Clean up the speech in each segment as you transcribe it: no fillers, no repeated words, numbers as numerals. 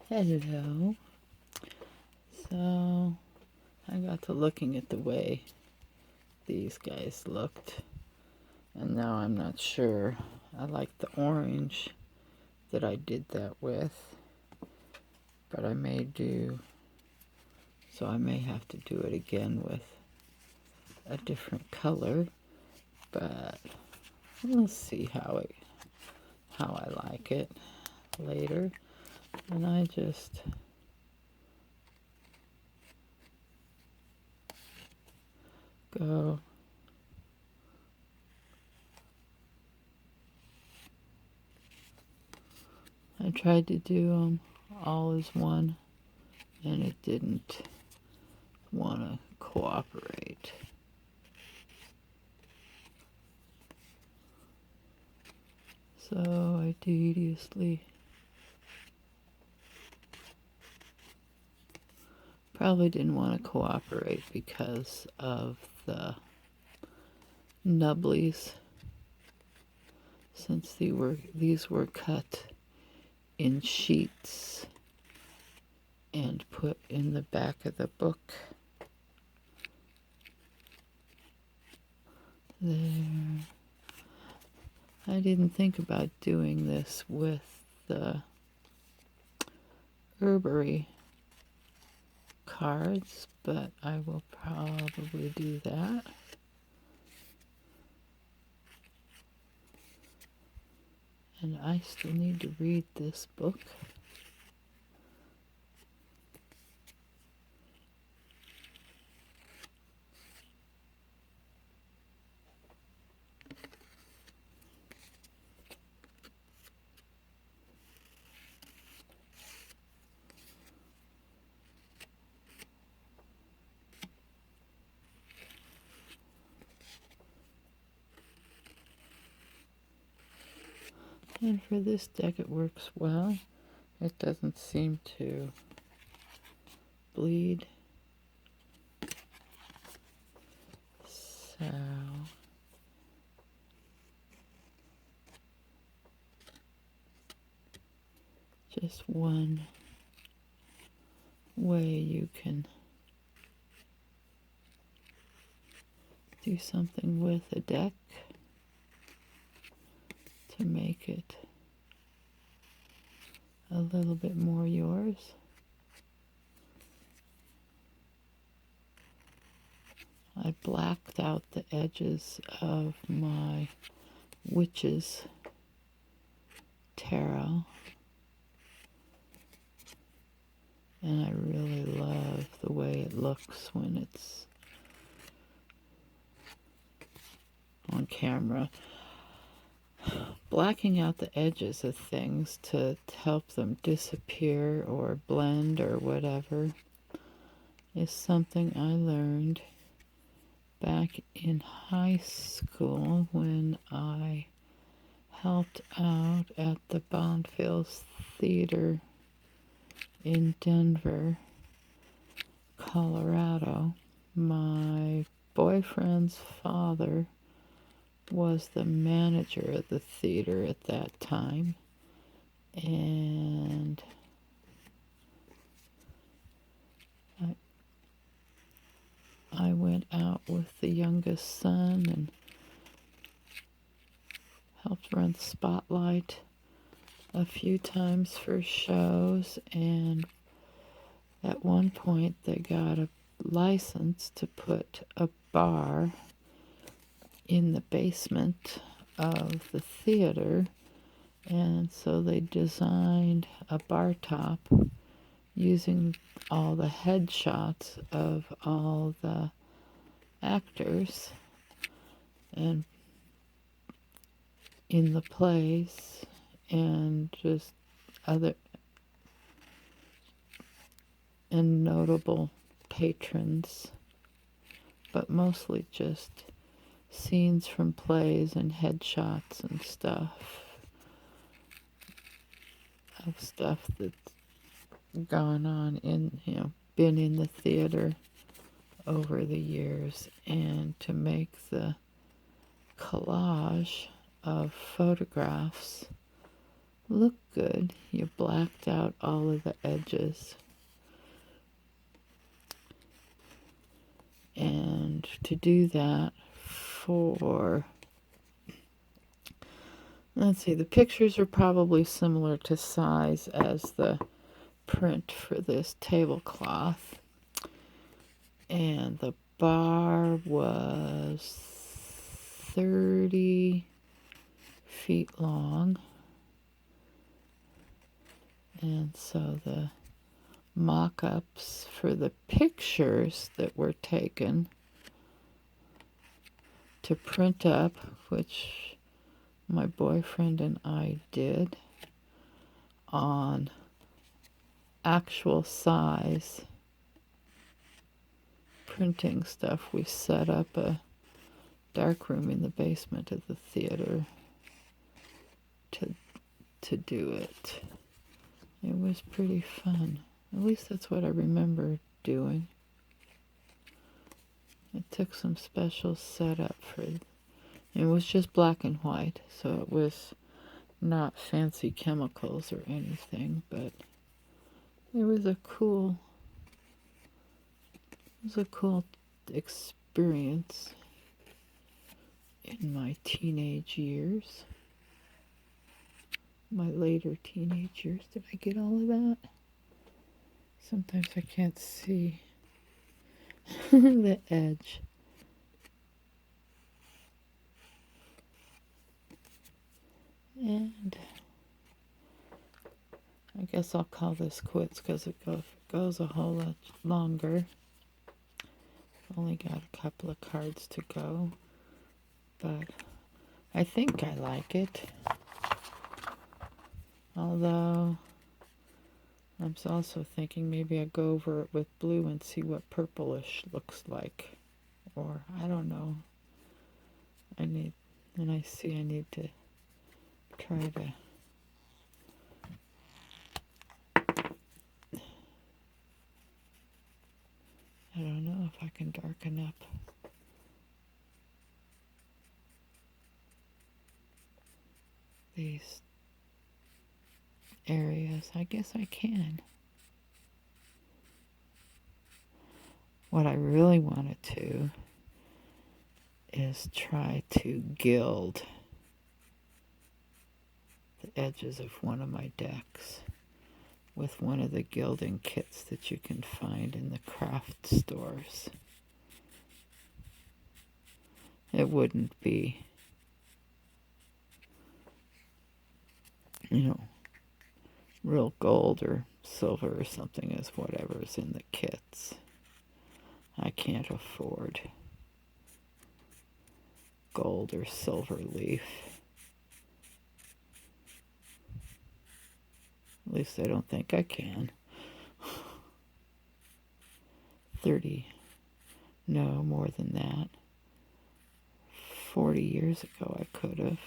Hello. So, I got to looking at the way these guys looked, and now I'm not sure. I like the orange that I did that with, but I may have to do it again with a different color, but we'll see how I like it later. And I just go I tried to do them all as one, and it didn't want to cooperate. So I deviously probably didn't want to cooperate because of the nubblies, since these were cut in sheets and put in the back of the book. There. I didn't think about doing this with the herbery cards, but I will probably do that. And I still need to read this book. And for this deck it works well. It doesn't seem to bleed. So just one way you can do something with a deck to make it a little bit more yours. I blacked out the edges of my Witch's Tarot, and I really love the way it looks when it's on camera. Blacking out the edges of things to help them disappear or blend or whatever is something I learned back in high school when I helped out at the Bonfils Theater in Denver, Colorado. My boyfriend's father was the manager of the theater at that time, and I went out with the youngest son and helped run the spotlight a few times for shows, and at one point they got a license to put a bar in the basement of the theater, and so they designed a bar top using all the headshots of all the actors and in the plays and just other and notable patrons, but mostly just scenes from plays and headshots and stuff that's gone on in, been in the theater over the years. And to make the collage of photographs look good, you black blacked out all of the edges. And to do that for, let's see, the pictures are probably similar to size as the print for this tablecloth. And the bar was 30 feet long. And so the mock-ups for the pictures that were taken to print up, which my boyfriend and I did on actual size printing stuff. We set up a darkroom in the basement of the theater to do it. It was pretty fun. At least that's what I remember doing. It took some special setup for it. It was just black and white, so it was not fancy chemicals or anything, but it was a cool experience in my teenage years. My later teenage years. Did I get all of that? Sometimes I can't see the edge. And I guess I'll call this quits because it goes a whole lot longer. Only got a couple of cards to go, but I think I like it. Although I'm also thinking maybe I go over it with blue and see what purplish looks like. Or I don't know. I need to try to I don't know if I can darken up these areas. I guess I can. What I really wanted to is try to gild the edges of one of my decks with one of the gilding kits that you can find in the craft stores. It wouldn't be, real gold or silver or something as whatever's in the kits. I can't afford gold or silver leaf. At least I don't think I can. 30, no, more than that. 40 years ago I could have.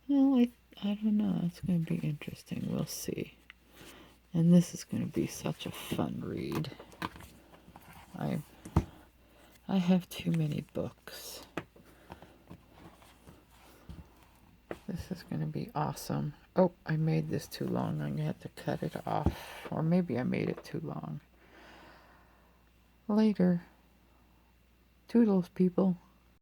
Well, I don't know. It's going to be interesting. We'll see. And this is going to be such a fun read. I have too many books. This is going to be awesome. Oh, I made this too long. I'm going to have to cut it off. Or maybe I made it too long. Later. Toodles, people.